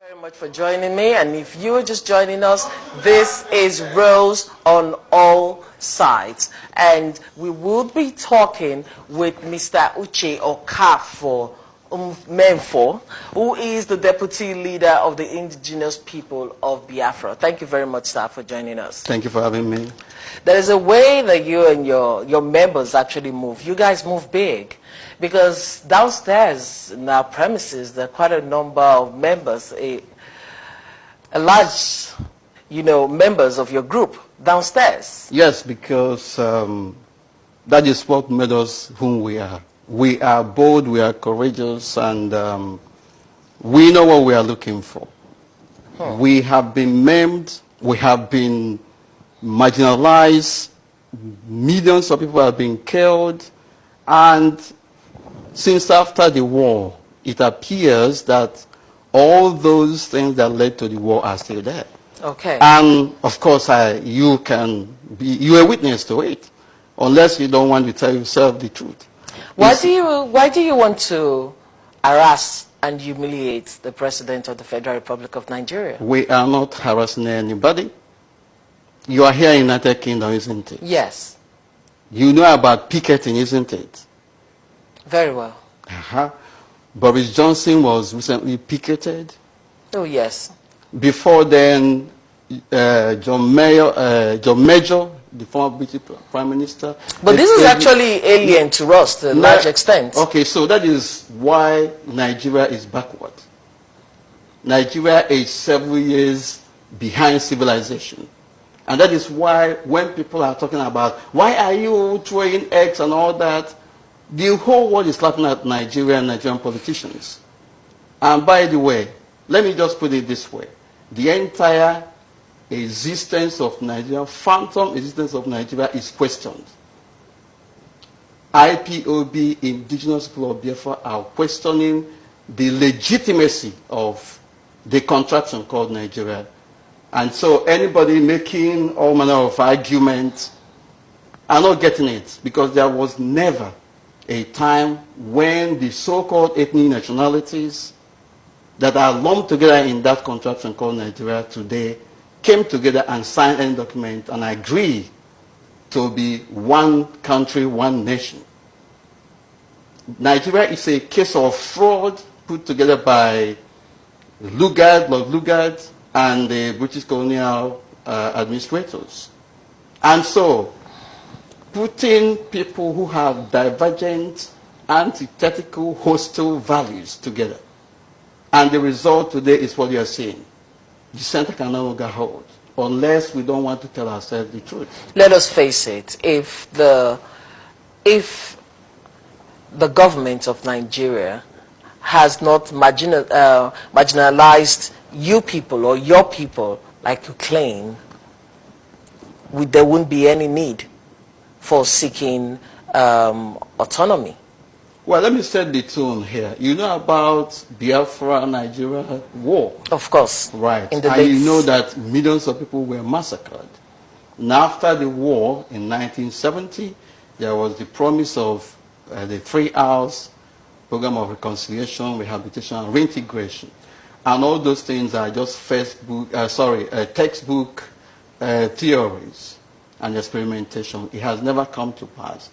Very much for joining me, and if you are just joining us, this is Rose on All Sides, and we will be talking with Mr. Uche Mefor, who is the deputy leader of the indigenous people of Biafra. Thank you very much, sir, for joining us. Thank you for having me. There is a way that you and your members actually move. You guys move big. Because downstairs in our premises, there are quite a number of members, a large, members of your group downstairs. Yes, because that is what made us whom we are. We are bold, we are courageous, and we know what we are looking for. We have been maimed, we have been marginalized, millions of people have been killed, and since after the war, it appears that all those things that led to the war are still there. Okay. And of course, you're a witness to it, unless you don't want to tell yourself the truth. Why do you want to harass and humiliate the President of the Federal Republic of Nigeria? We are not harassing anybody. You are here in the United Kingdom, isn't it? Yes. You know about picketing, isn't it? Very well. Boris Johnson was recently picketed. Oh, yes. Before then, John Major, the former British Prime Minister. But this is actually alien to us to a large extent. Okay, so that is why Nigeria is backward. Nigeria is several years behind civilization. And that is why when people are talking about, why are you throwing eggs and all that, the whole world is laughing at Nigeria and Nigerian politicians. And by the way, let me just put it this way. The entire existence of Nigeria, phantom existence of Nigeria is questioned. IPOB, indigenous people of Biafra, are questioning the legitimacy of the contraction called Nigeria. And so anybody making all manner of arguments are not getting it, because there was never a time when the so-called ethnic nationalities that are lumped together in that contraption called Nigeria today came together and signed any document and agreed to be one country, one nation. Nigeria is a case of fraud put together by Lord Lugard, and the British colonial administrators. And so, putting people who have divergent, antithetical, hostile values together. And the result today is what you are seeing. The center can no longer hold, unless we don't want to tell ourselves the truth. Let us face it, if the government of Nigeria has not marginalized you people or your people like you claim, there wouldn't be any need for seeking autonomy. Well, let me set the tone here. You know about Biafra Nigeria war? Of course. Right. And you know that millions of people were massacred. And after the war in 1970, there was the promise of the 3 hours program of reconciliation, rehabilitation, and reintegration. And all those things are just textbook theories and experimentation. It has never come to pass.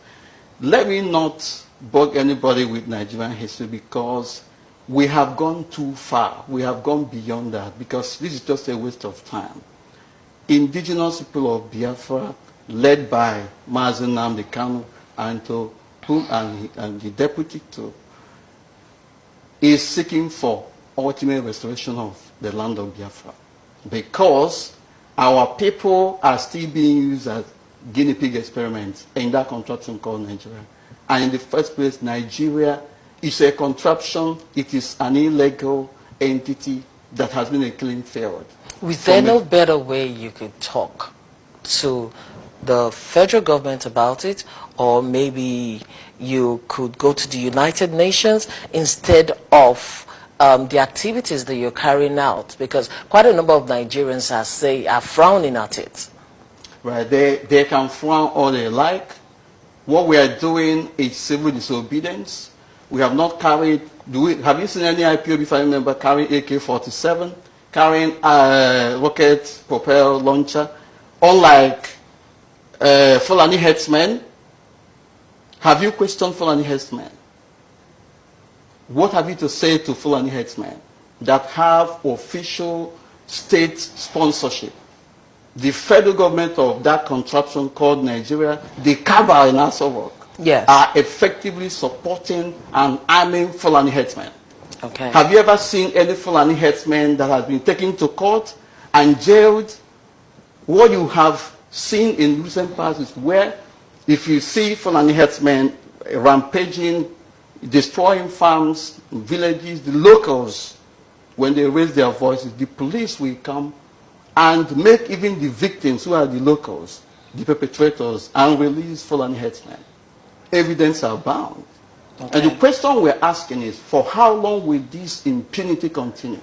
Let me not bug anybody with Nigerian history, because we have gone too far. We have gone beyond that, because this is just a waste of time. Indigenous people of Biafra, led by Mazi Uche Mefor and the deputy too, is seeking for ultimate restoration of the land of Biafra, because our people are still being used as guinea pig experiments in that contraption called Nigeria. And in the first place, Nigeria is a contraption. It is an illegal entity that has been a clean field. Was there no better way you could talk to the federal government about it, or maybe you could go to the United Nations instead of the activities that you're carrying out? Because quite a number of Nigerians are frowning at it. Right, they can frown all they like. What we are doing is civil disobedience. We have not carried, have you seen any IPOB family member carrying AK-47, carrying rocket propelled launcher, unlike Fulani headsmen? Have you questioned Fulani headsmen? What have you to say to Fulani headsmen that have official state sponsorship? The federal government of that contraption called Nigeria, the cabal in Asawok, yes, are effectively supporting and arming Fulani headsmen. Okay. Have you ever seen any Fulani headsmen that has been taken to court and jailed? What you have seen in recent past is where, if you see Fulani headsmen rampaging, destroying farms, villages, the locals, when they raise their voices, the police will come and make even the victims, who are the locals, the perpetrators, and release Fulani headsmen. Evidence are bound. Okay. And the question we're asking is, for how long will this impunity continue?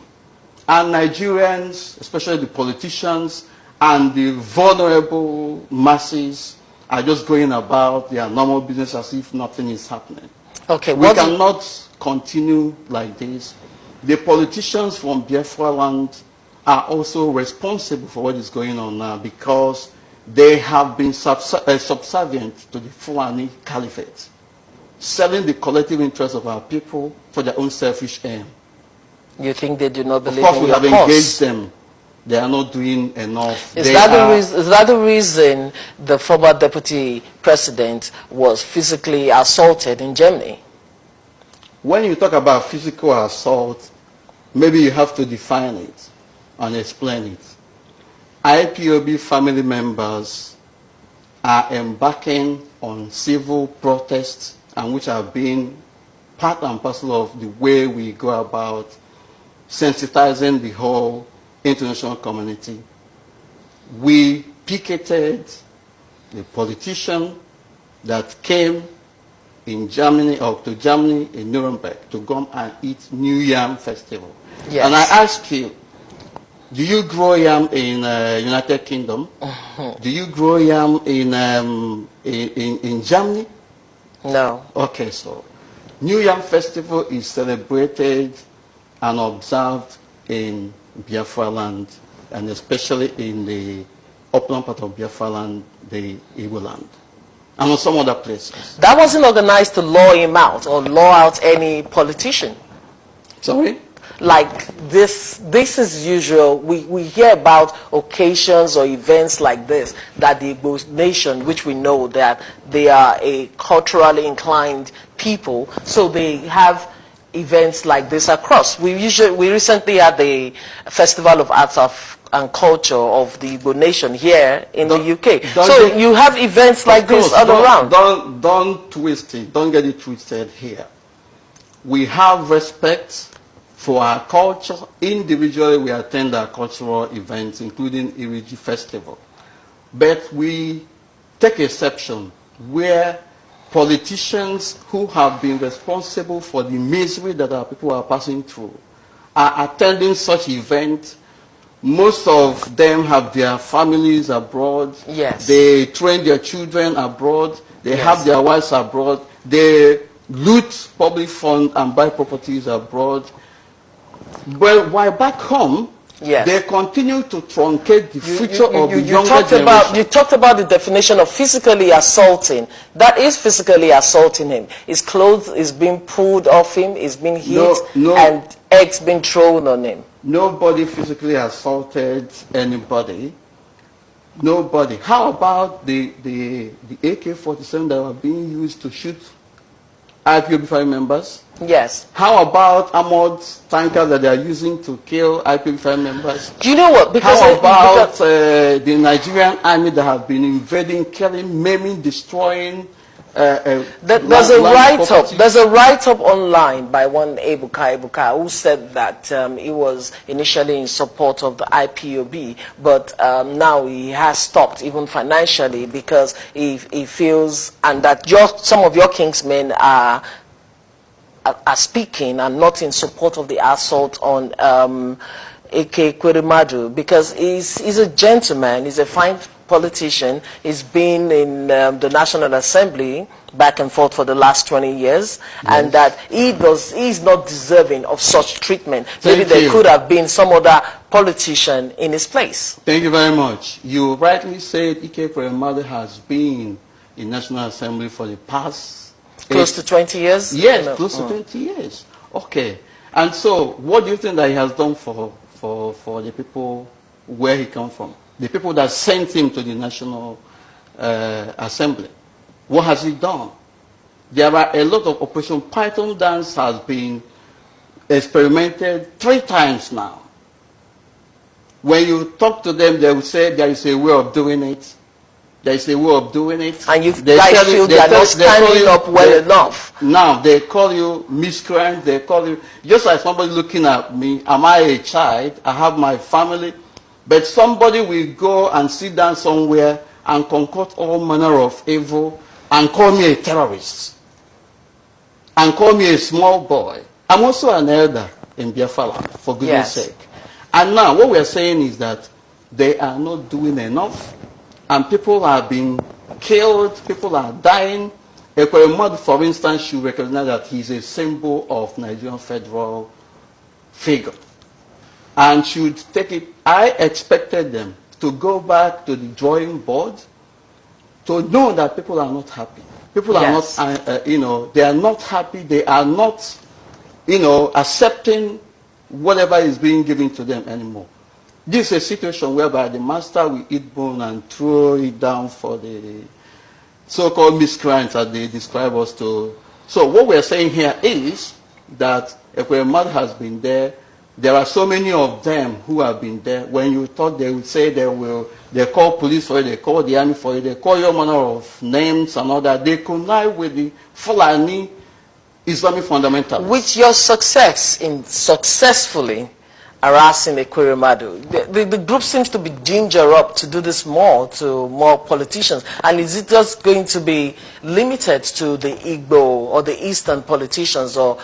And Nigerians, especially the politicians and the vulnerable masses, are just going about their normal business as if nothing is happening. Okay, we cannot continue like this. The politicians from Biafra land are also responsible for what is going on now, because they have been subservient to the Fulani Caliphate, selling the collective interests of our people for their own selfish aim. You think they do not believe in your cause? Of course, we have engaged them. They are not doing enough. Is that the reason the former deputy president was physically assaulted in Germany? When you talk about physical assault, maybe you have to define it and explain it. IPOB family members are embarking on civil protests, and which have been part and parcel of the way we go about sensitizing the whole international community. We picketed the politician that came in Germany, or to Germany in Nuremberg, to come and eat New Yam Festival. Yes. And I ask you, do you grow yam in United Kingdom? Do you grow yam in Germany? No. Okay, so New Yam Festival is celebrated and observed in Biafra land, and especially in the upland part of Biafra land, the Igbo land, and on some other places. That wasn't organized to law him out or law out any politician. Sorry? Like this is usual. We hear about occasions or events like this, that the Igbo nation, which we know that they are a culturally inclined people, so they have events like this across. We recently had the Festival of Arts and Culture of the Igbo nation here in the UK. So you have events like this all around. Don't twist it. Don't get it twisted here. We have respect for our culture. Individually, we attend our cultural events, including Iriji Festival. But we take exception where politicians who have been responsible for the misery that our people are passing through are attending such events. Most of them have their families abroad. Yes. They train their children abroad. They Yes. have their wives abroad. They loot public funds and buy properties abroad. Well, while back home, yes, they continue to truncate the future of the younger generation. You talked about the definition of physically assaulting. That is physically assaulting him. His clothes is being pulled off him, is being hit, and eggs being thrown on him. Nobody physically assaulted anybody. Nobody. How about the AK-47 that were being used to shoot IPOB family members? Yes. How about armored tankers that they are using to kill IPOB family members? Do you know what? How about the Nigerian army that have been invading, killing, maiming, destroying? There's a write-up online by one Ebuka who said that he was initially in support of the IPOB, but now he has stopped even financially because he feels, and that some of your kingsmen are speaking and not in support of the assault on Eke Kwerimadu, because he's a gentleman, he's a fine politician. He's been in the National Assembly back and forth for the last 20 years, and that he's not deserving of such treatment. Maybe there could have been some other politician in his place. Thank you very much. You rightly said Ike Ekweremadu has been in National Assembly for the past close to 20 years? Yes, close to 20 years. Okay. And so, what do you think that he has done for the people where he comes from? The people that sent him to the National Assembly. What has he done? There are a lot of Operation Python dance has been experimented 3 times now. When you talk to them, they will say there is a way of doing it. There is a way of doing it. And you guys feel they are not standing up well enough. Now, they call you miscreant. They call you, just like somebody looking at me, am I a child? I have my family. But somebody will go and sit down somewhere and concoct all manner of evil and call me a terrorist. And call me a small boy. I'm also an elder in Biafra land, for goodness sake. And now, what we're saying is that they are not doing enough. And people are being killed, people are dying. Ekweremadu, for instance, should recognize that he's a symbol of Nigerian federal figure. And should take it. I expected them to go back to the drawing board to know that people are not happy. People are not, they are not happy. They are not, accepting whatever is being given to them anymore. This is a situation whereby the master will eat bone and throw it down for the so-called miscreants as they describe us to. So what we're saying here is that Ekweremadu has been there. There are so many of them who have been there. When you thought they would say they call police for it, they call the army for it, they call your manner of names and all that. They connive with the Fulani Islamic fundamentalists. With your success in successfully harassing Ekweremadu, the group seems to be ginger up to do this more to more politicians. And is it just going to be limited to the Igbo or the Eastern politicians, or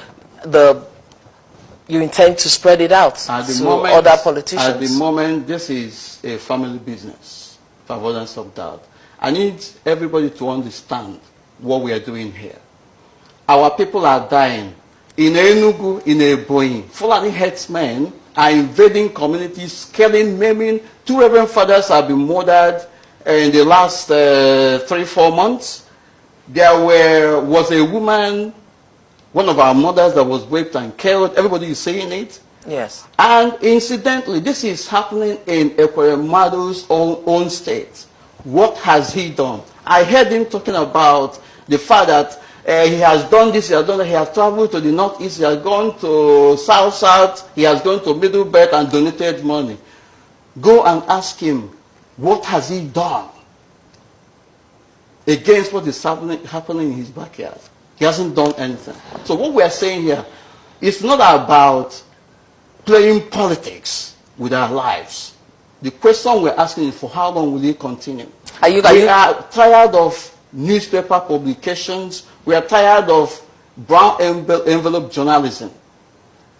you intend to spread it out to other politicians? At the moment, this is a family business, for avoidance of doubt. I need everybody to understand what we are doing here. Our people are dying. In Enugu, in Ebonyi, Fulani headsmen are invading communities, killing, maiming. 2 reverend fathers have been murdered in the last 3-4 months. There was a woman, one of our mothers, that was raped and killed. Everybody is saying it. Yes. And incidentally, this is happening in Ekweremadu's own state. What has he done? I heard him talking about the fact that he has done this, he has done that, he has traveled to the northeast, he has gone to south, he has gone to Middle Belt and donated money. Go and ask him, what has he done against what is happening in his backyard? He hasn't done anything. So what we are saying here, it's not about playing politics with our lives. The question we're asking is, for how long will it continue? We are tired of newspaper publications. We are tired of brown envelope journalism.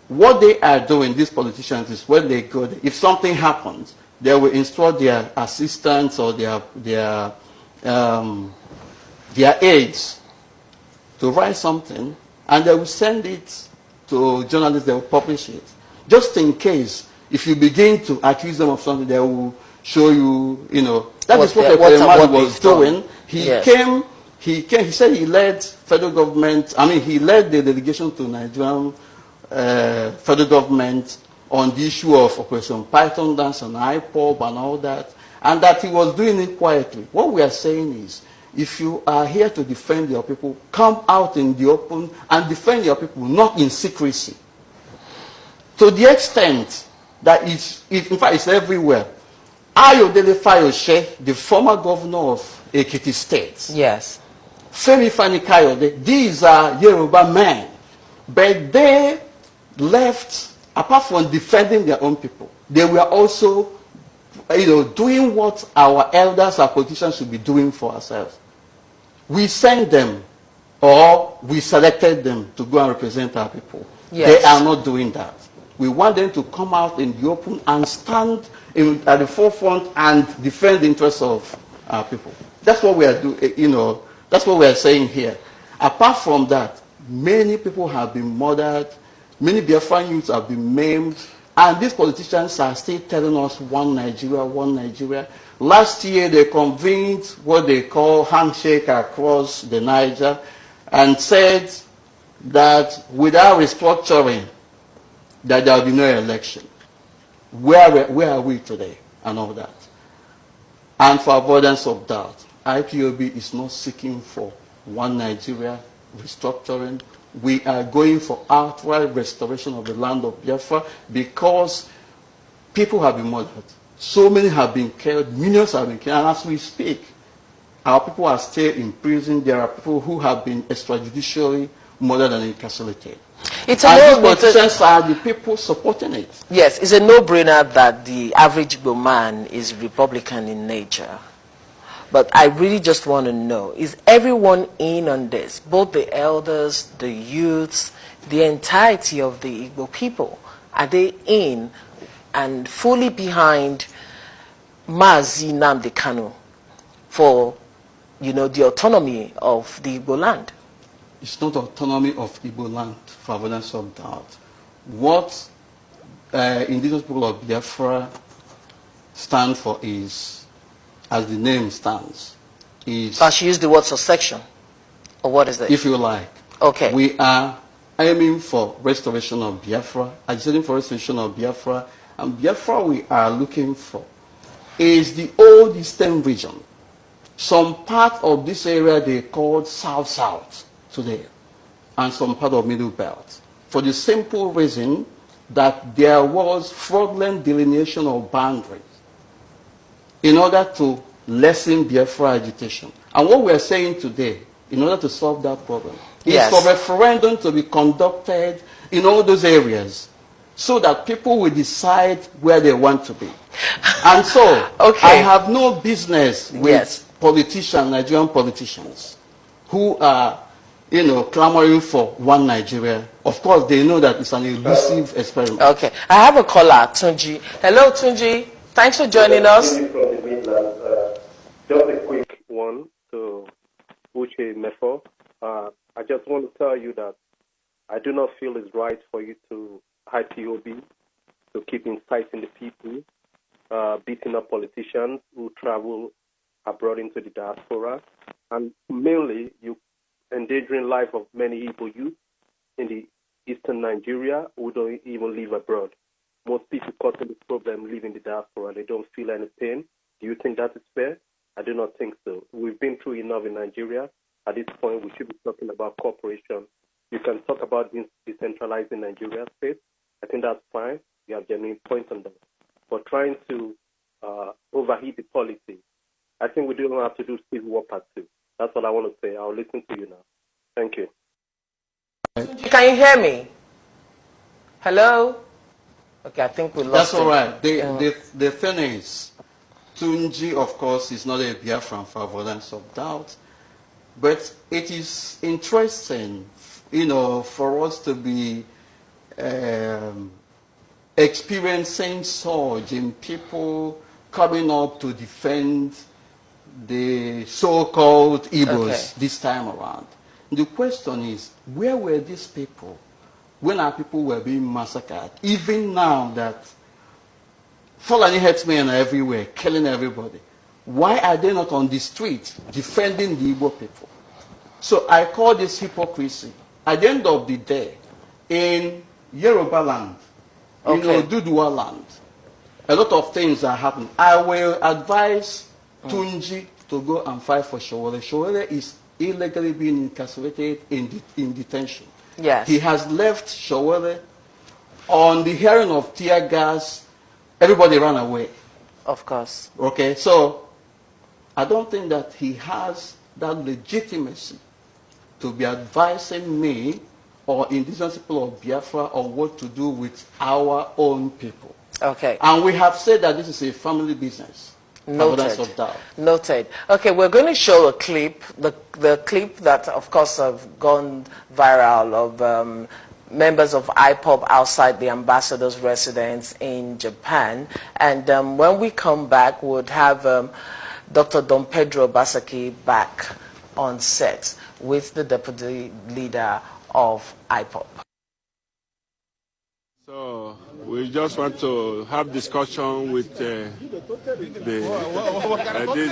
What they are doing, these politicians, is when they go, if something happens, they will instruct their assistants or their aides to write something, and they will send it to journalists, they will publish it. Just in case, if you begin to accuse them of something, they will show you, that is what Ekweremadu was doing. He said he led federal government, he led the delegation to Nigerian federal government on the issue of Operation Python dance and IPOB and all that, and that he was doing it quietly. What we are saying is, if you are here to defend your people, come out in the open and defend your people, not in secrecy. To the extent that in fact, it's everywhere. Ayodele Fayose, the former governor of Ekiti State. Yes. Femi Fani Kayode, these are Yoruba men. But they left, apart from defending their own people, they were also doing what our elders, our politicians should be doing for ourselves. We sent them, or we selected them to go and represent our people. Yes. They are not doing that. We want them to come out in the open and stand at the forefront and defend the interests of our people. That's what we are doing, that's what we are saying here. Apart from that, many people have been murdered, many Biafran youths have been maimed, and these politicians are still telling us one Nigeria, one Nigeria. Last year they convened what they call handshake across the Niger and said that without restructuring, that there will be no election. Where are we today and all that? And for avoidance of doubt, IPOB is not seeking for one Nigeria restructuring. We are going for outright restoration of the land of Biafra because people have been murdered. So many have been killed, millions have been killed, and as we speak, our people are still in prison. There are people who have been extrajudicially murdered and incarcerated. And these politicians are the people supporting it. Yes, it's a no-brainer that the average Igbo man is Republican in nature. But I really just want to know, is everyone in on this? Both the elders, the youths, the entirety of the Igbo people, are they in and fully behind Mazi Nnamdi Kanu for, the autonomy of the Igbo land? It's not autonomy of Igbo land, for avoidance of doubt. What indigenous people of Biafra stand for is, as the name stands, is... I should use the word subsection, or what is that? If you like. Okay. We are aiming for restoration of Biafra, agitating for restoration of Biafra, and Biafra we are looking for is the old Eastern region. Some part of this area they called South-South today, and some part of Middle Belt, for the simple reason that there was fraudulent delineation of boundaries in order to lessen Biafra agitation. And what we are saying today, in order to solve that problem, is for referendum to be conducted in all those areas so that people will decide where they want to be. And so, I have no business with politicians, Nigerian politicians, who are clamoring for one Nigeria. Of course, they know that it's an elusive experiment. Okay. I have a caller, Tunji. Hello, Tunji. Thanks for joining us. From the Midlands, just a quick one to Uche Mefor. I just want to tell you that I do not feel it's right for you to IPOB, to keep inciting the people, beating up politicians who travel abroad into the diaspora, and mainly you endangering life of many Igbo youth in the eastern Nigeria who don't even live abroad. Most people causing this problem live in the diaspora. They don't feel any pain. Do you think that is fair? I do not think so. We've been through enough in Nigeria. At this point, we should be talking about cooperation. You can talk about decentralizing Nigeria state. I think that's fine. You have genuine points on that. But trying to overheat the policy, I think we don't have to do civil war part 2. That's all I want to say. I'll listen to you now. Thank you. Can you hear me? Hello? Okay, I think we lost That's all right. The thing is, Tunji, of course, is not a Biafran for avoidance of doubt. But it is interesting, for us to be experiencing surge in people coming up to defend the so-called Igbos this time around. The question is, where were these people when our people were being massacred? Even now that Fulani herdsmen are everywhere, killing everybody, why are they not on the street defending the Igbo people? So I call this hypocrisy. At the end of the day, in Yoruba land, Dudua land, a lot of things are happening. I will advise Tunji to go and fight for Showore. Showore is illegally being incarcerated in detention. Yes. He has left Showore. On the hearing of tear gas, everybody ran away. Of course. Okay, so I don't think that he has that legitimacy to be advising me or indigenous people of Biafra on what to do with our own people. Okay. And we have said that this is a family business. Noted. Of doubt. Noted. Okay, we're going to show a clip, the clip that, of course, have gone viral of members of IPOB outside the ambassador's residence in Japan. And when we come back, we'll have Dr. Don Pedro Basaki back on set with the deputy leader of IPOB. So we just want to have discussion with this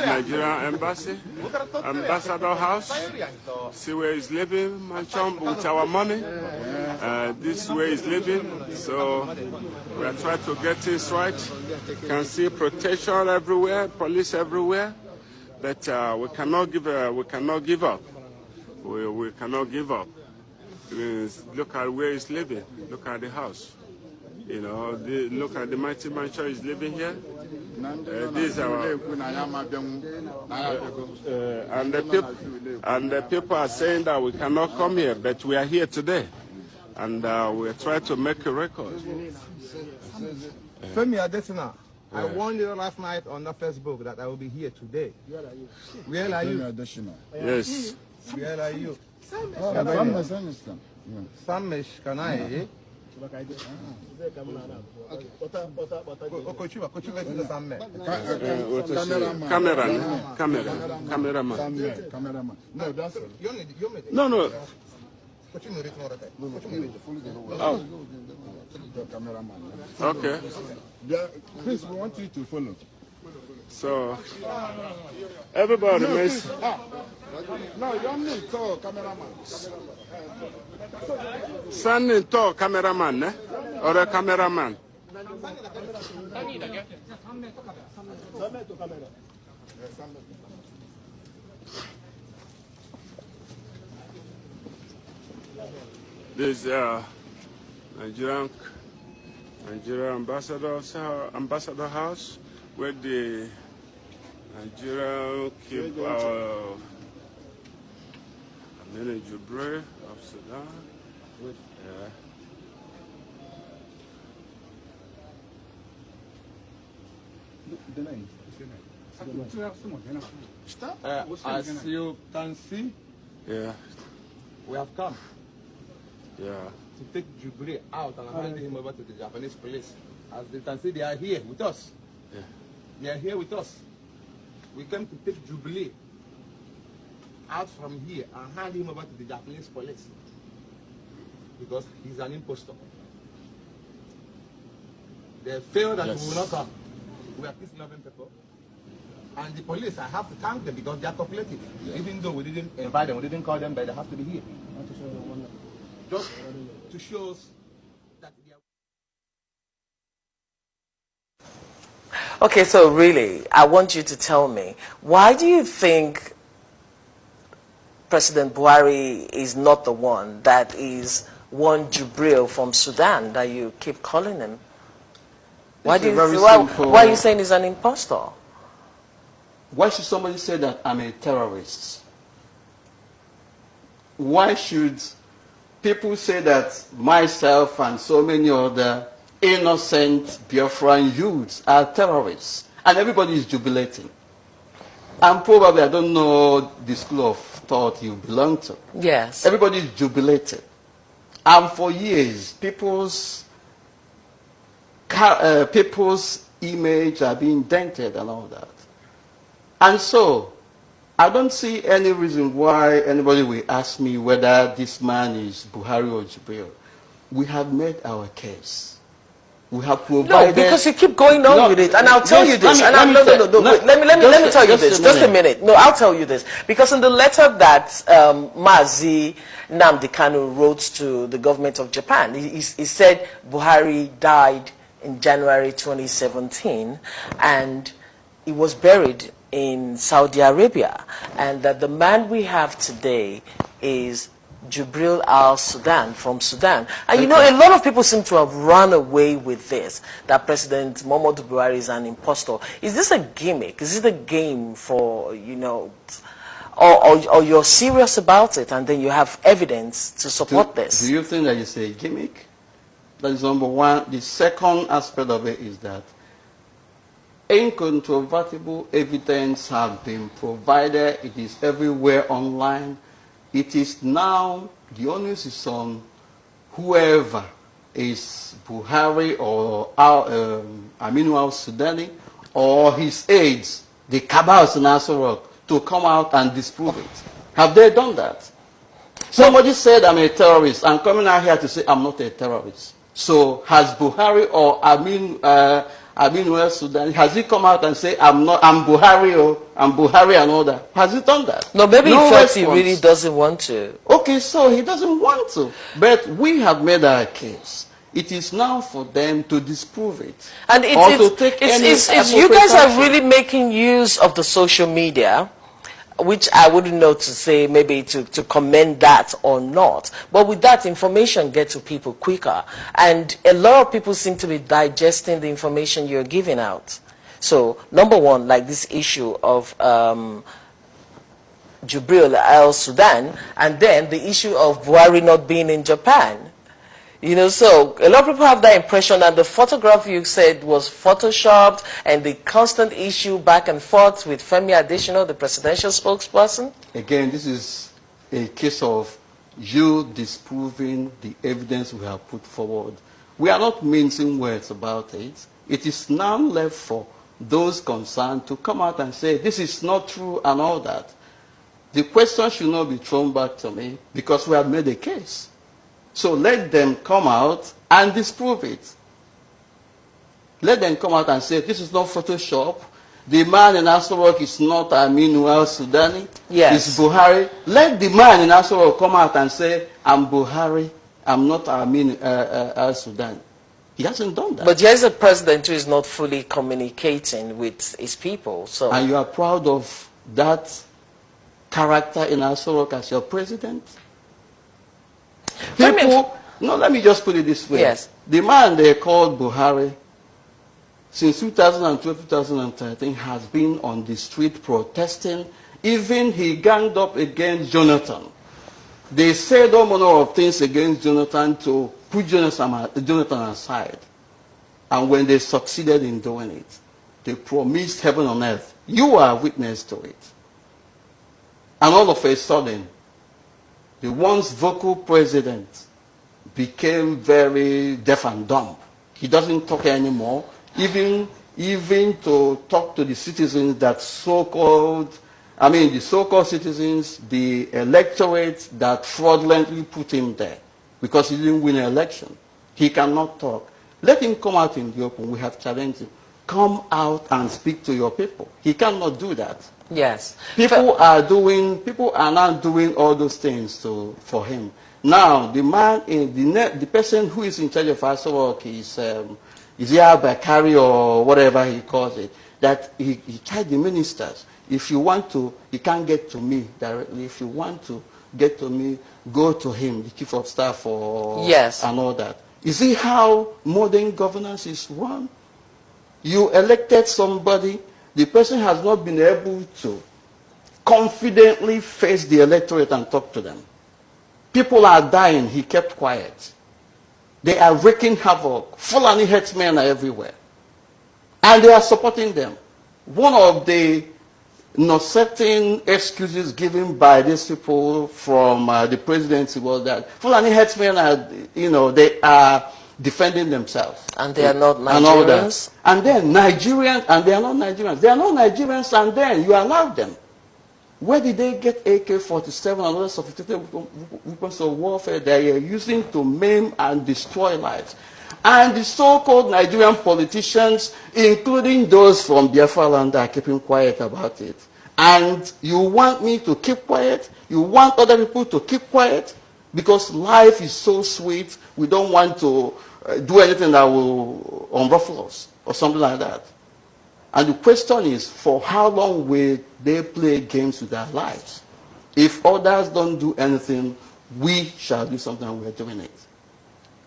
Nigerian embassy, ambassador house, see where he's living, mansion with our money. This way he's living, so we are trying to get things right. You can see protection everywhere, police everywhere, but we cannot give up. We cannot give up. Look at where he's living. Look at the house. You know, look at the mighty mansion he's living here. These are and the people are saying that we cannot come here, but we are here today, and we are trying to make a record. Femi Adesina, I warned you last night on the Facebook that I will be here today. Where are you? Yes. Where are you? Samish, can I? Cameraman. No, that's it. No. Oh. Okay. Chris, we want you to follow. So, everybody makes... No, you're not tall cameraman. Standing tall cameraman, eh? Or a cameraman? This Nigerian ambassador house, where the Nigerian keep our Jubre of Sudan. As you can see, we have come to take Jubilee out and hand him over to the Japanese police. As you can see, they are here with us. They are here with us. We came to take Jubilee out from here and hand him over to the Japanese police because he's an impostor. They feel that we will not come. We are peace-loving people. And the police, I have to thank them because they are cooperative. Even though we didn't invite them, we didn't call them, but they have to be here. Just to show us that they are... Okay, so really, I want you to tell me, why do you think President Buhari is not the one that is one Jubril from Sudan that you keep calling him? Why are you saying he's an impostor? Why should somebody say that I'm a terrorist? Why should people say that myself and so many other innocent Biafran youths are terrorists? And everybody is jubilating. And probably, I don't know the school of thought you belong to. Yes. Everybody is jubilating. And for years, people's image are being dented and all that. And so, I don't see any reason why anybody will ask me whether this man is Buhari or Jibril. We have made our case. We have provided... No, because you keep going on with it, and I'll tell you this. Let me tell you this. Just a minute. No, I'll tell you this. Because in the letter that Mazi Kanu wrote to the government of Japan, he said Buhari died in January 2017, and he was buried in Saudi Arabia, and that the man we have today is Jubril al-Sudan from Sudan. And you know, a lot of people seem to have run away with this, that President Muhammadu Buhari is an impostor. Is this a gimmick? Is it a game for, you know, or you're serious about it and then you have evidence to support this? Do you think that it's a gimmick? That is number one. The second aspect of it is that incontrovertible evidence have been provided. It is everywhere online. It is now, the onus is on whoever is Buhari or Aminu al-Sudani or his aides, the cabals in Aso Rock, to come out and disprove it. Have they done that? Somebody said I'm a terrorist. I'm coming out here to say I'm not a terrorist. So has Buhari or Aminu al-Sudani, has he come out and say I'm Buhari or I'm Buhari and all that? Has he done that? No, maybe no he felt response. he really doesn't want to. Okay, so he doesn't want to. But we have made our case. It is now for them to disprove it. And you guys are really making use of the social media, which I wouldn't know to say maybe to commend that or not. But with that, information gets to people quicker. And a lot of people seem to be digesting the information you're giving out. So, number one, like this issue of Jubril al-Sudan, and then the issue of Buhari not being in Japan. You know, so a lot of people have that impression, and the photograph you said was photoshopped, and the constant issue back and forth with Femi Adesina, the presidential spokesperson. Again, this is a case of you disproving the evidence we have put forward. We are not mincing words about it. It is now left for those concerned to come out and say, this is not true and all that. The question should not be thrown back to me because we have made a case. So let them come out and disprove it. Let them come out and say, this is not Photoshop. The man in Aso Rock is not Aminu al-Sudani. Yes. It's Buhari. Let the man in Aso Rock come out and say, I'm Buhari. I'm not Aminu al-Sudani. He hasn't done that. But there is a president who is not fully communicating with his people. So. And you are proud of that character in Aso Rock as your president? People, no, let me just put it this way. Yes. The man they called Buhari, since 2012, 2013, has been on the street protesting. Even he ganged up against Jonathan. They said all manner of things against Jonathan to put Jonathan aside. And when they succeeded in doing it, they promised heaven on earth. You are witness to it. And all of a sudden, the once vocal president became very deaf and dumb. He doesn't talk anymore, even to talk to the citizens that the so-called citizens, the electorate that fraudulently put him there because he didn't win an election. He cannot talk. Let him come out in the open. We have challenged him. Come out and speak to your people. He cannot do that. Yes. People are now doing all those things for him. Now, the person who is in charge of Aso Rock is Bakari or whatever he calls it, that he tried the ministers. If you want to, you can't get to me directly. If you want to get to me, go to him, the chief of staff and all that. You see how modern governance is run? You elected somebody, the person has not been able to confidently face the electorate and talk to them. People are dying, he kept quiet. They are wreaking havoc. Fulani headsmen are everywhere. And they are supporting them. One of the certain excuses given by these people from the presidency was that Fulani headsmen are, they are defending themselves. And they are not Nigerians? And then Nigerians, and they are not Nigerians. They are not Nigerians, and then you allow them. Where did they get AK-47 and other sophisticated weapons of warfare they are using to maim and destroy lives? And the so-called Nigerian politicians, including those from Biafra land, are keeping quiet about it. And you want me to keep quiet? You want other people to keep quiet? Because life is so sweet, we don't want to do anything that will unruffle us or something like that. And the question is, for how long will they play games with our lives? If others don't do anything, we shall do something, and we are doing it.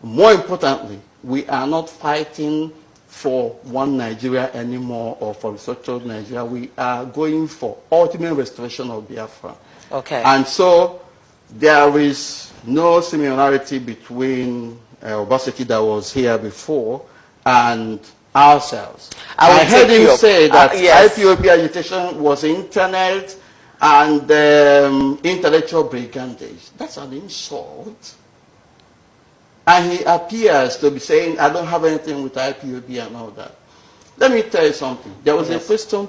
More importantly, we are not fighting for one Nigeria anymore or for restructured Nigeria. We are going for ultimate restoration of Biafra. Okay. And so there is no similarity between Obaseki that was here before and ourselves. I heard him say that IPOB agitation was internet and intellectual brigandage. That's an insult. And he appears to be saying, I don't have anything with IPOB and all that. Let me tell you something. There was a question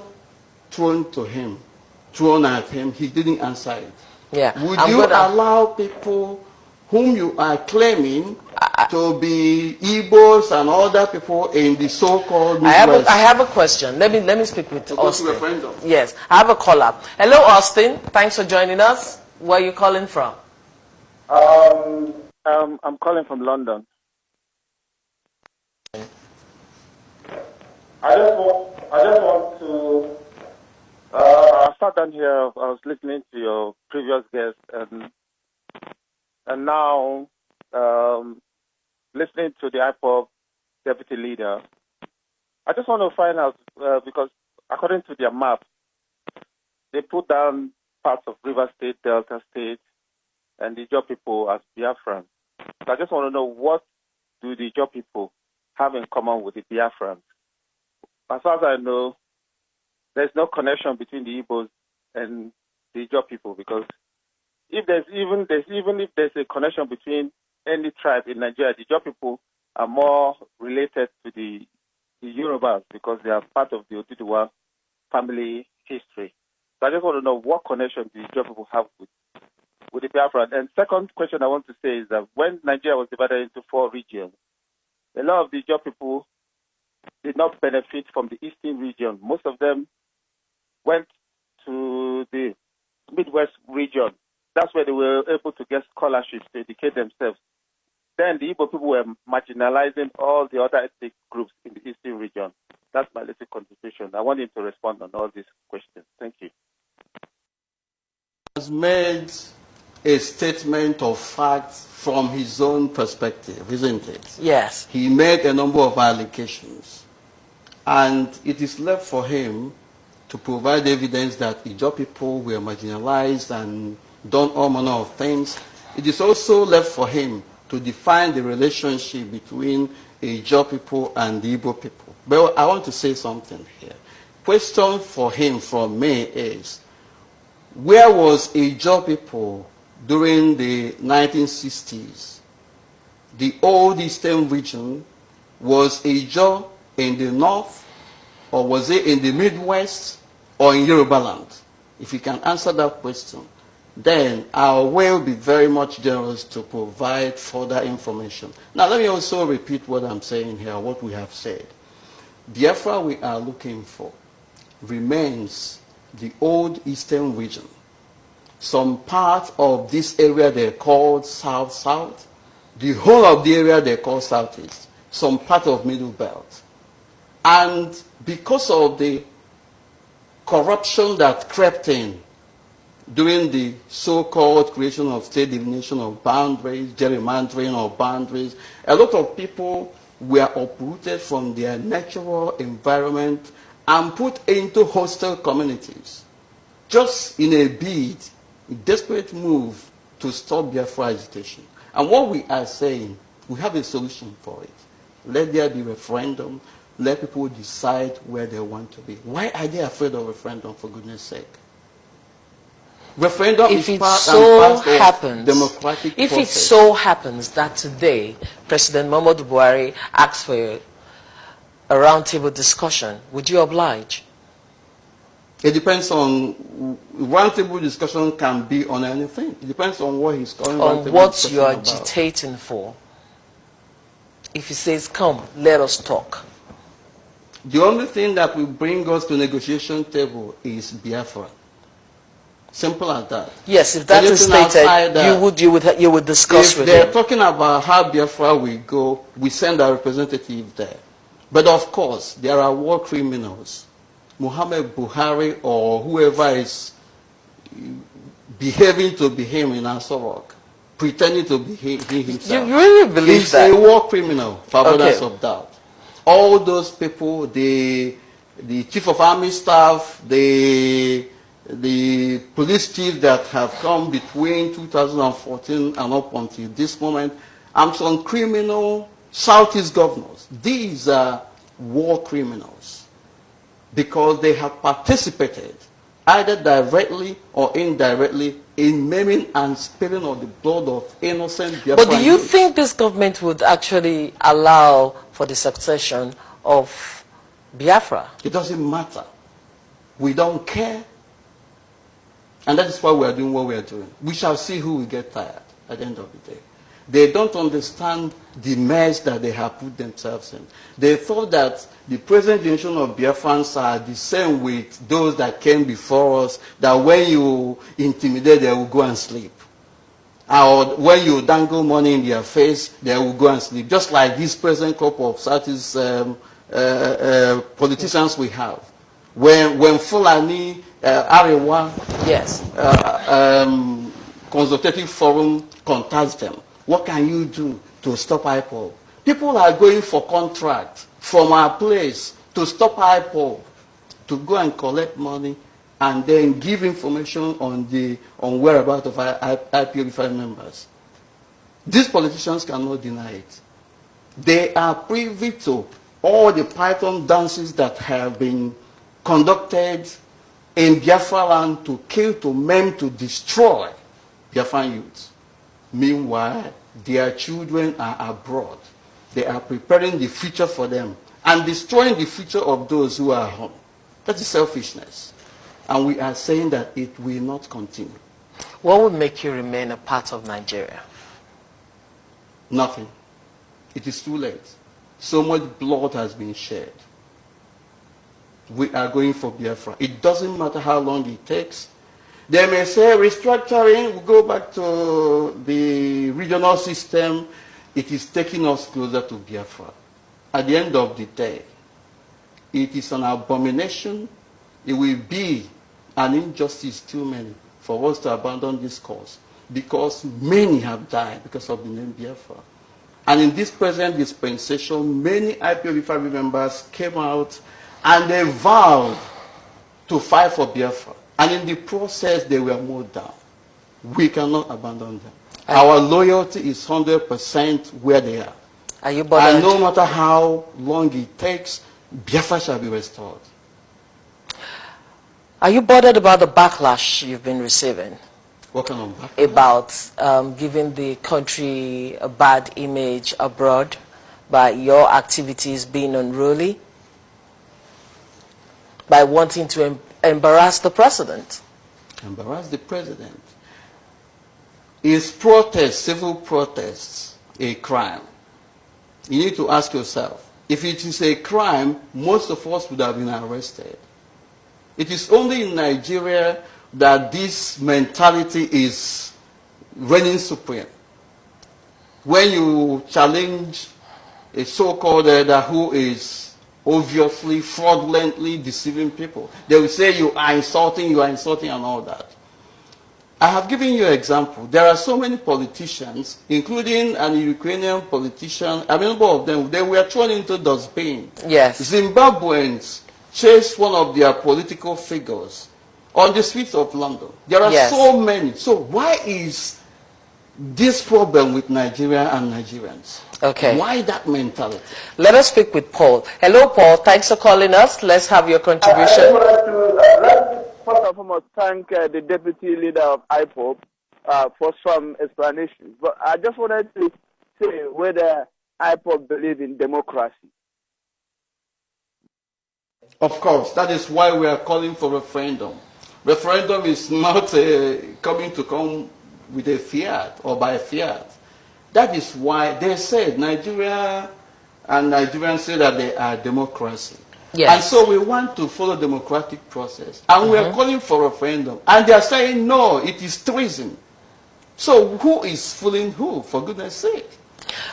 thrown at him. He didn't answer it. Yeah. Would you allow people whom you are claiming to be Igbos and other people in the so-called Midwest? I have a question. Let me speak with Austin. Referendum. Yes, I have a caller. Hello, Austin. Thanks for joining us. Where are you calling from? I'm calling from London. I just want to. I sat down here. I was listening to your previous guest, and now listening to the IPOB deputy leader. I just want to find out because according to their map, they put down parts of River State, Delta State, and the Ijaw people as Biafrans. So I just want to know, what do the Ijaw people have in common with the Biafrans? As far as I know, there's no connection between the Igbos and the Ijaw people, because if there's a connection between any tribe in Nigeria, the Ijaw people are more related to the Yorubas because they are part of the Oduduwa family history. So I just want to know, what connection do the Ijaw people have with the Biafran? And second question I want to say is that when Nigeria was divided into 4 regions, a lot of the Ijaw people did not benefit from the eastern region. Most of them went to the Midwest region. That's where they were able to get scholarships to educate themselves. Then the Igbo people were marginalizing all the other ethnic groups in the eastern region. That's my little contribution. I want him to respond on all these questions. Thank you. Has made a statement of fact from his own perspective, isn't it? Yes. He made a number of allegations, and it is left for him to provide evidence that Ijaw people were marginalized and done all manner of things. It is also left for him to define the relationship between Ijaw people and the Igbo people. But I want to say something here. Question for him from me is, where was Ijaw people during the 1960s? The old Eastern region, was Ijaw in the north, or was it in the Midwest, or in Yoruba land? If you can answer that question, then I will be very much generous to provide further information. Now, let me also repeat what I'm saying here, what we have said. Biafra we are looking for remains the old Eastern region. Some part of this area they call South-South, the whole of the area they call Southeast, some part of Middle Belt. And because of the corruption that crept in during the so-called creation of state delineation of boundaries, gerrymandering of boundaries, a lot of people were uprooted from their natural environment and put into hostile communities, just in a desperate move to stop Biafra agitation. And what we are saying, we have a solution for it. Let there be referendum. Let people decide where they want to be. Why are they afraid of referendum, for goodness sake? Referendum If is it part so and parcel happens, of democratic if process. it so happens that today President Muhammadu Buhari asks for a roundtable discussion, would you oblige? It depends on, roundtable discussion can be on anything. It depends on what he's calling On roundtable what discussion you are about. agitating for. If he says, come, let us talk. The only thing that will bring us to negotiation table is Biafra. Simple as that. Yes, if that is Anything stated, outside that, you would discuss if with they're him. talking about how Biafra will go, we send our representative there. But of course, there are war criminals. Muhammad Buhari or whoever is behaving to be him in Asorok, pretending to be he himself. You really believe He's that? a war criminal, for avoidance Okay. of doubt. All those people, the chief of army staff, the police chief that have come between 2014 and up until this moment, and some criminal Southeast governors. These are war criminals because they have participated either directly or indirectly in maiming and spilling of the blood of innocent Biafran But do you youths. think this government would actually allow for the succession of Biafra? It doesn't matter. We don't care. And that is why we are doing what we are doing. We shall see who will get tired at the end of the day. They don't understand the mess that they have put themselves in. They thought that the present generation of Biafrans are the same with those that came before us, that when you intimidate, they will go and sleep. Or when you dangle money in their face, they will go and sleep. Just like this present couple of Southeast politicians we have. When Fulani, Arewa, Yes. Consultative Forum contacts them, what can you do to stop IPOB? People are going for contract from our place to stop IPOB, to go and collect money and then give information on whereabouts of IPOB members. These politicians cannot deny it. They are privy to all the python dances that have been conducted in Biafra land to kill, to maim, to destroy Biafran youths. Meanwhile, their children are abroad. They are preparing the future for them and destroying the future of those who are home. That is selfishness. And we are saying that it will not continue. What would make you remain a part of Nigeria? Nothing. It is too late. So much blood has been shed. We are going for Biafra. It doesn't matter how long it takes. They may say restructuring, we go back to the regional system. It is taking us closer to Biafra. At the end of the day, it is an abomination. It will be an injustice too many for us to abandon this cause, because many have died because of the name Biafra. And in this present dispensation, many IPOB family members came out and they vowed to fight for Biafra. And in the process, they were mowed down. We cannot abandon them. Our loyalty is 100% where they are. Are you bothered? And no matter how long it takes, Biafra shall be restored. Are you bothered about the backlash you've been receiving? What kind of backlash? About giving the country a bad image abroad by your activities being unruly, by wanting to embarrass the president? Embarrass the president? Is protest, civil protests, a crime? You need to ask yourself, if it is a crime, most of us would have been arrested. It is only in Nigeria that this mentality is reigning supreme. When you challenge a so-called elder who is obviously fraudulently deceiving people, they will say you are insulting and all that. I have given you an example. There are so many politicians, including an Ukrainian politician, a number of them, they were thrown into dustbin. Yes. Zimbabweans chased one of their political figures on the streets of London. There are Yes. so many. So why is this problem with Nigeria and Nigerians? Okay. Why that mentality? Let us speak with Paul. Hello, Paul. Thanks for calling us. Let's have your I contribution. would like to first and foremost thank the deputy leader of IPOB for some explanations. But I just wanted to say whether IPOB believe in democracy. Of course, that is why we are calling for referendum. Referendum is not come with a fiat or by a fiat. That is why they said Nigeria and Nigerians say that they are democracy. Yes. And so we want to follow democratic process. And we are calling for referendum. And they are saying, no, it is treason. So who is fooling who, for goodness sake?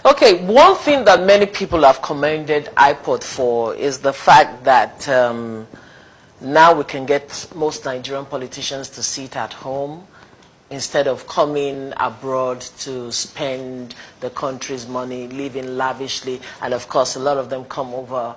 Okay, one thing that many people have commended iPod for is the fact that now we can get most Nigerian politicians to sit at home instead of coming abroad to spend the country's money, living lavishly. And of course, a lot of them come over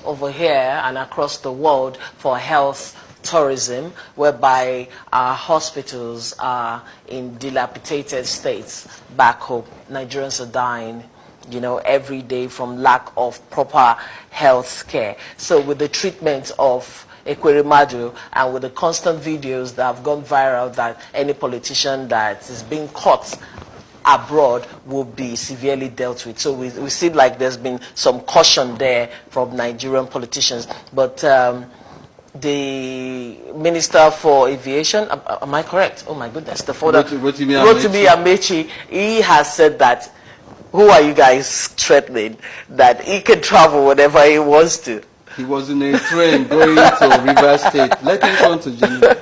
over here and across the world for health tourism, whereby our hospitals are in dilapidated states back home. Nigerians are dying, you know, every day from lack of proper health care. So with the treatment of Ekweremadu, and with the constant videos that have gone viral that any politician that is being caught abroad will be severely dealt with. So we see like there's been some caution there from Nigerian politicians. But the Minister for Aviation, am I correct? Oh my goodness, the father, Rotimi Amechi, he has said that, who are you guys threatening? That he can travel whenever he wants to. He was in a train going to River State. Let him come to Geneva.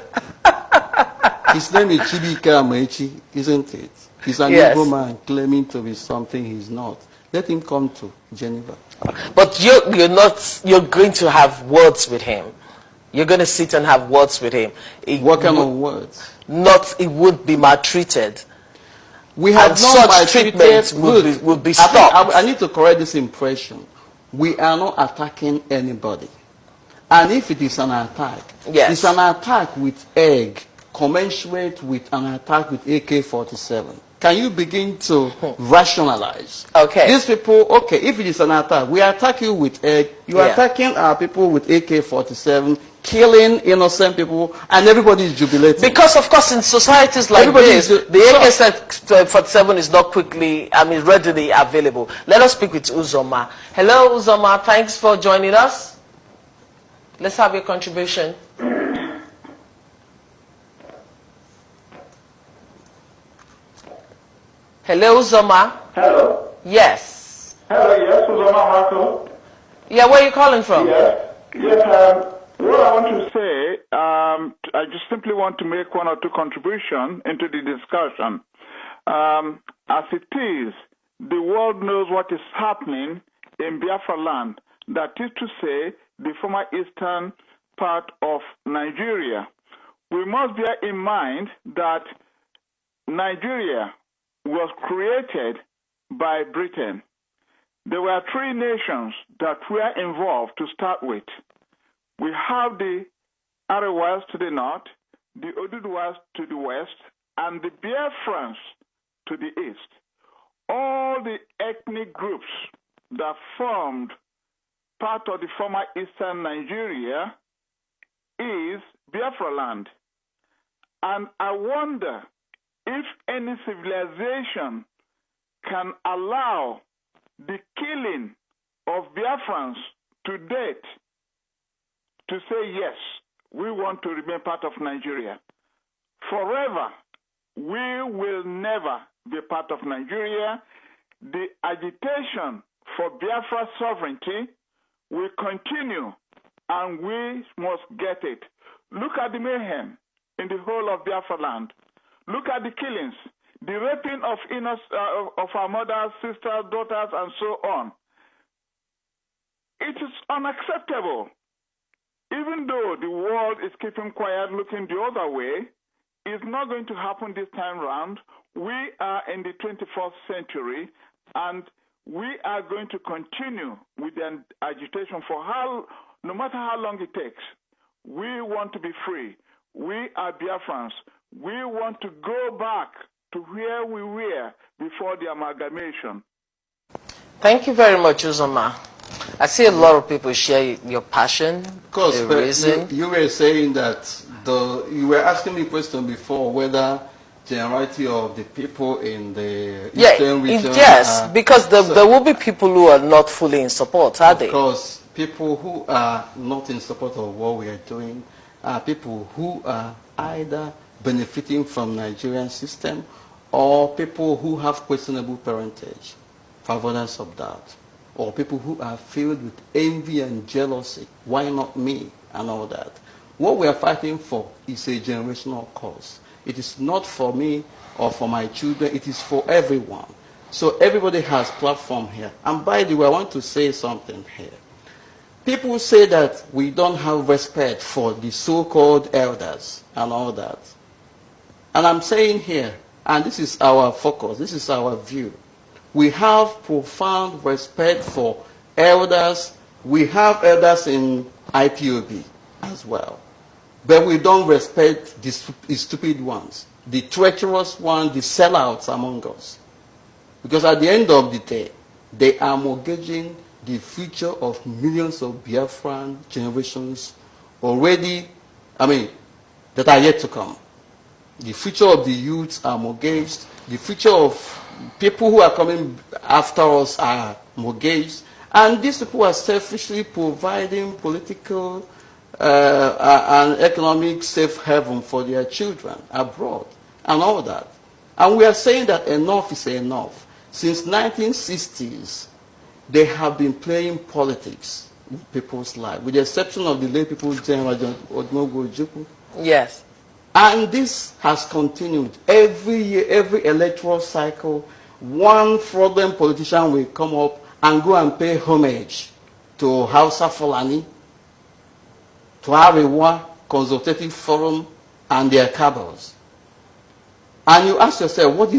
His name is Chibika Amechi, isn't it? He's an Igbo man claiming to be something he's not. Let him come to Geneva. But you're going to have words with him. You're going to sit and have words with him. What kind of words? He would be maltreated. We have such treatment would be stopped. I need to correct this impression. We are not attacking anybody. And if it is an attack, it's an attack with egg, commensurate with an attack with AK-47. Can you begin to rationalize? Okay. These people, okay, if it is an attack, we attack you with egg, you are attacking our people with AK-47, killing innocent people, and everybody is jubilating. Because, of course, in societies like this, the AK-47 is not readily available. Let us speak with Uzoma. Hello, Uzoma. Thanks for joining us. Let's have your contribution. Hello, Uzoma. Hello. Yes. Hello, yes, Uzoma Marco. Yeah, where are you calling from? Yes, what I want to say, I just simply want to make one or two contributions into the discussion. As it is, the world knows what is happening in Biafra land, that is to say, the former eastern part of Nigeria. We must bear in mind that Nigeria was created by Britain. There were three nations that were involved to start with. We have the Arewas to the north, the Oduduwas to the west, and the Biafrans to the east. All the ethnic groups that formed part of the former eastern Nigeria is Biafra land. And I wonder if any civilization can allow the killing of Biafrans to date to say, yes, we want to remain part of Nigeria. Forever, we will never be part of Nigeria. The agitation for Biafra sovereignty will continue, and we must get it. Look at the mayhem in the whole of Biafra land. Look at the killings, the raping of our mothers, sisters, daughters, and so on. It is unacceptable. Even though the world is keeping quiet, looking the other way, it's not going to happen this time round. We are in the 21st century, and we are going to continue with the agitation for no matter how long it takes. We want to be free. We are Biafrans. We want to go back to where we were before the amalgamation. Thank you very much, Uzoma. I see a lot of people share your passion. Of course, but you were saying that you were asking me a question before whether the generality of the people in the eastern region. Yes, because there will be people who are not fully in support, are they? Of course, people who are not in support of what we are doing are people who are either benefiting from Nigerian system or people who have questionable parentage, for avoidance of doubt, or people who are filled with envy and jealousy. Why not me? And all that. What we are fighting for is a generational cause. It is not for me or for my children. It is for everyone. So everybody has platform here. And by the way, I want to say something here. People say that we don't have respect for the so-called elders and all that. And I'm saying here, and this is our focus, this is our view. We have profound respect for elders. We have elders in IPOB as well. But we don't respect the stupid ones, the treacherous ones, the sellouts among us. Because at the end of the day, they are mortgaging the future of millions of Biafran generations already, that are yet to come. The future of the youth are mortgaged. The future of people who are coming after us are mortgaged. And these people are selfishly providing political and economic safe haven for their children abroad and all that. And we are saying that enough is enough. Since 1960s, they have been playing politics in people's lives, with the exception of the late people, General Odmogo Ojukwu. Yes. And this has continued. Every year, every electoral cycle, one fraudulent politician will come up and go and pay homage to Hausa Fulani, to Arewa Consultative Forum, and their cabals. And you ask yourself, what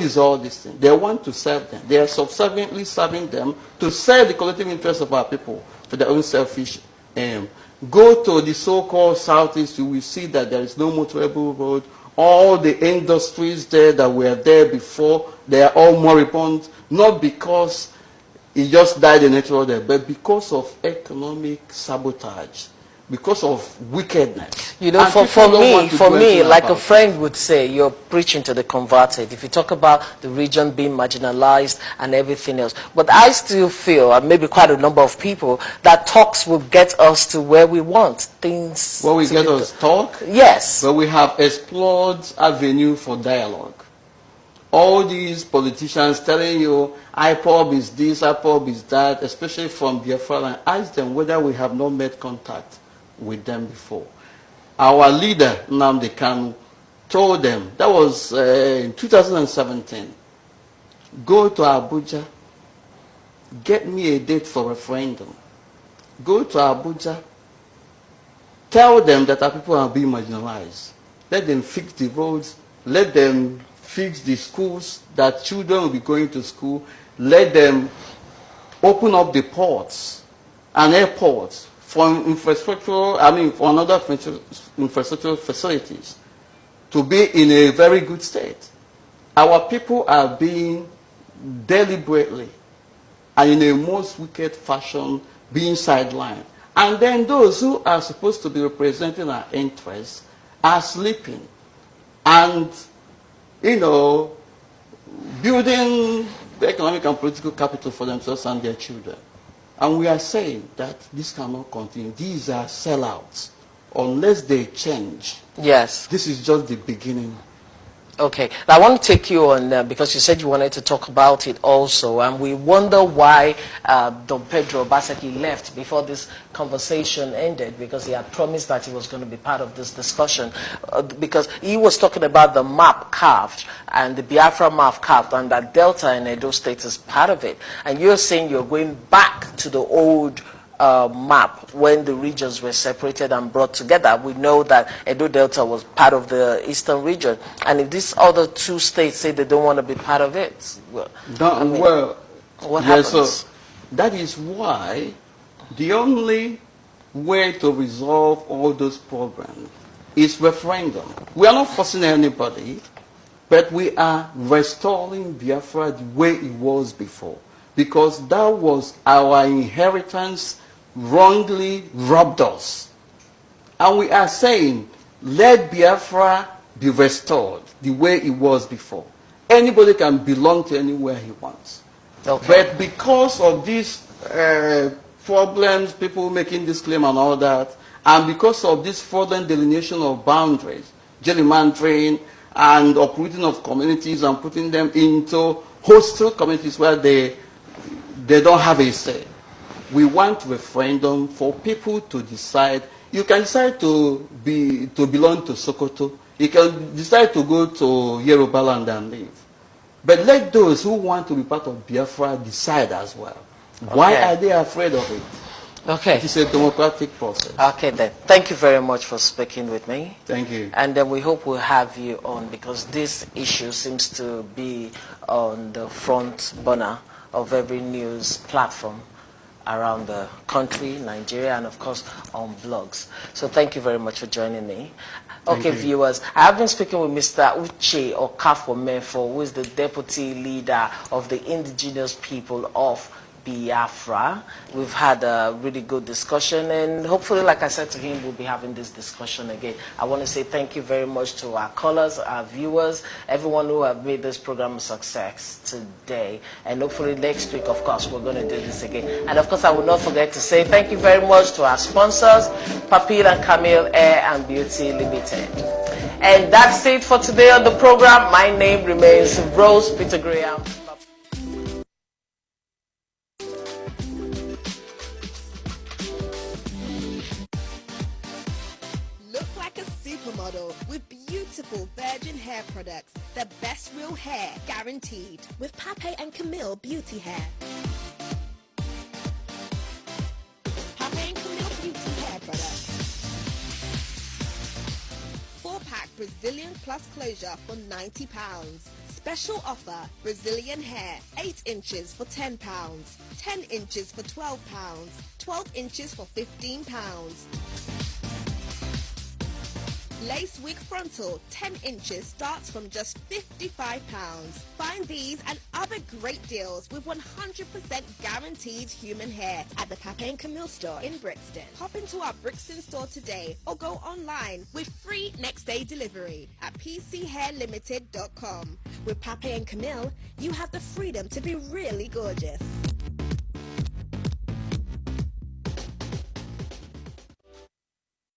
is all this thing? They want to serve them. They are subserviently serving them to serve the collective interests of our people for their own selfish aim. Go to the so-called Southeast, you will see that there is no motorable road. All the industries there that were there before, they are all moribund, not because it just died in natural death, but because of economic sabotage, because of wickedness. You know, for me, like a friend would say, you're preaching to the converted. If you talk about the region being marginalized and everything else. But I still feel, and maybe quite a number of people, that talks will get us to where we want things. Well, we get us talk? Yes. But we have explored avenue for dialogue. All these politicians telling you, IPOB is this, IPOB is that, especially from Biafra, and ask them whether we have not made contact with them before. Our leader, Nnamdi Kanu, told them, that was in 2017, go to Abuja, get me a date for referendum. Go to Abuja, tell them that our people are being marginalized. Let them fix the roads, let them fix the schools, that children will be going to school, let them open up the ports and airports for infrastructure, for another infrastructural facilities to be in a very good state. Our people are being deliberately and in a most wicked fashion being sidelined. And then those who are supposed to be representing our interests are sleeping and, building the economic and political capital for themselves and their children. And we are saying that this cannot continue. These are sellouts. Unless they change. Yes. This is just the beginning. Okay. I want to take you on, because you said you wanted to talk about it also, and we wonder why Don Pedro Obaseki left before this conversation ended, because he had promised that he was going to be part of this discussion, because he was talking about the map carved, and the Biafra map carved, and that Delta in Edo State is part of it. And you're saying you're going back to the old map when the regions were separated and brought together. We know that Edo Delta was part of the eastern region, and if these other two states say they don't want to be part of it, what happens? So that is why the only way to resolve all those problems is referendum. We are not forcing anybody, but we are restoring Biafra the way it was before, because that was our inheritance wrongly robbed us. And we are saying, let Biafra be restored the way it was before. Anybody can belong to anywhere he wants. Okay. But because of these problems, people making this claim and all that, and because of this fraudulent delineation of boundaries, gerrymandering, and uprooting of communities and putting them into hostile communities where they don't have a say. We want referendum for people to decide. You can decide to belong to Sokoto. You can decide to go to Yoruba land and live. But let those who want to be part of Biafra decide as well. Okay. Why are they afraid of it? Okay. It is a democratic process. Okay then. Thank you very much for speaking with me. Thank you. And then we hope we'll have you on, because this issue seems to be on the front burner of every news platform around the country, Nigeria, and of course on blogs. So thank you very much for joining me. Okay, viewers, I have been speaking with Mr. Uche Mefor, who is the deputy leader of the indigenous people of Biafra. We've had a really good discussion, and hopefully, like I said to him, we'll be having this discussion again. I want to say thank you very much to our callers, our viewers, everyone who have made this program a success today. And hopefully next week, of course, we're going to do this again. And of course, I will not forget to say thank you very much to our sponsors, Papil and Camille Hair and Beauty Limited. And that's it for today on the program. My name remains Rose Peter Graham. Look like a supermodel with beautiful virgin hair products. The best real hair guaranteed with Pape and Camille Beauty Hair. Pape and Camille Beauty Hair products. 4-pack Brazilian Plus closure for £90. Special offer, Brazilian hair, 8 inches for £10, 10 inches for £12, 12 inches for £15. Lace wig frontal, 10 inches starts from just £55. Find these and other great deals with 100% guaranteed human hair at the Pape and Camille store in Brixton. Hop into our Brixton store today or go online with free next day delivery at pchairlimited.com. With Pape and Camille, you have the freedom to be really gorgeous.